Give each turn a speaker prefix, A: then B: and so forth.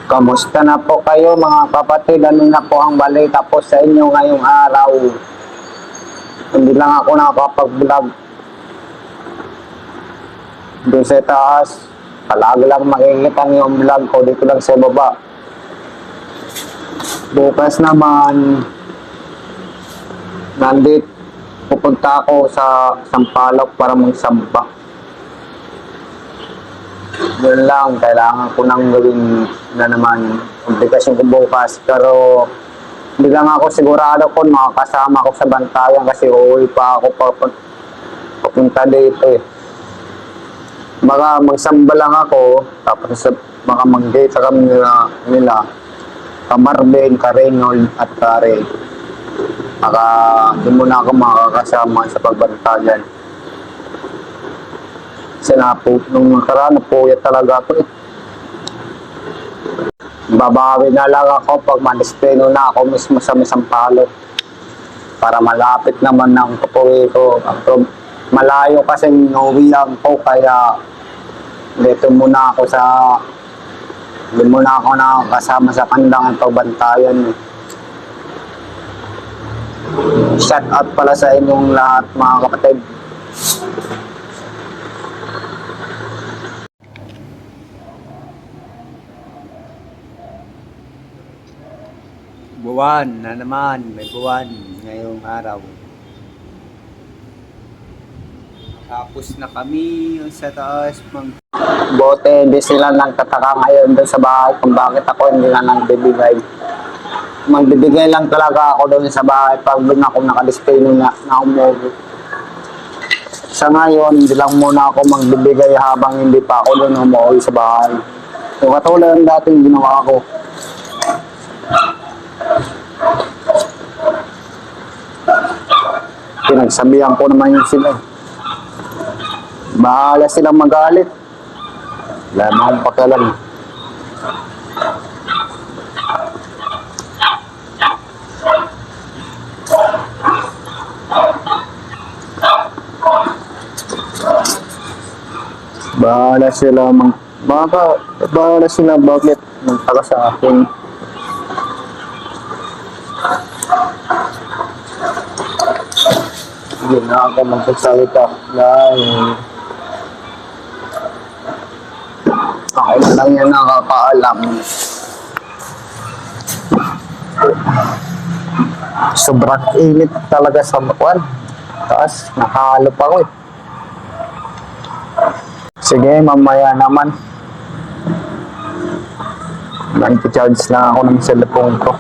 A: Kamusta na po kayo mga kapatid? Ano na po ang balita po sa inyo ngayong araw? Hindi lang ako nakapag-vlog doon sa taas. Palagi lang makikita niyo ang vlog ko dito lang sa baba. Bukas naman, pupunta ako sa Sampaloc para magsamba. Yun lang, kailangan ko nang gawin na naman obligasyon ko bukas. Pero hindi lang ako sigurado kung makakasama ako sa bantayan kasi uuwi pa ako papunta dito eh. Baka magsamba lang ako, tapos baka mag-date sa kami nila Kamarben, Karenold at Kare. Baka di mo na ako makakasama sa pagbantayan. Kasi nung nakaraan, napuyat talaga ako eh. Babawi na lang ako pag manisteno na ako mismo sa Sampaloc. Para malapit naman ng kapuwi ko. Malayo kasi nuwihan ko kaya dito muna ako hindi muna ako nakakasama sa kandang ng pagbantayan. Shout out pala sa inyong lahat mga kapatid. Buwan na naman, may buwan ngayong araw. Tapos na kami sa taas. Bote, hindi sila nagtataka ngayon doon sa bahay kung bakit ako hindi na nagbibigay. Magbibigay lang talaga ako doon sa bahay pag doon ako nakadistino na umuwi. Sa ngayon, hindi lang muna ako magbibigay habang hindi pa ako doon umuwi sa bahay. So, katulad ng dating ginawa ko. Pinagsabihan ko naman yun sila. Bahala silang magalit. Wala na akong pakialam. Bahala sila bakit nagtaka sa akin. Hindi na ako magsasalita dahil ako na lang yan nakakaalam. Sobrang init talaga sa buwan. Tapos nakahalo pa ko eh. Sige, mamaya naman. Nag-charge lang ako ng cellphone ko.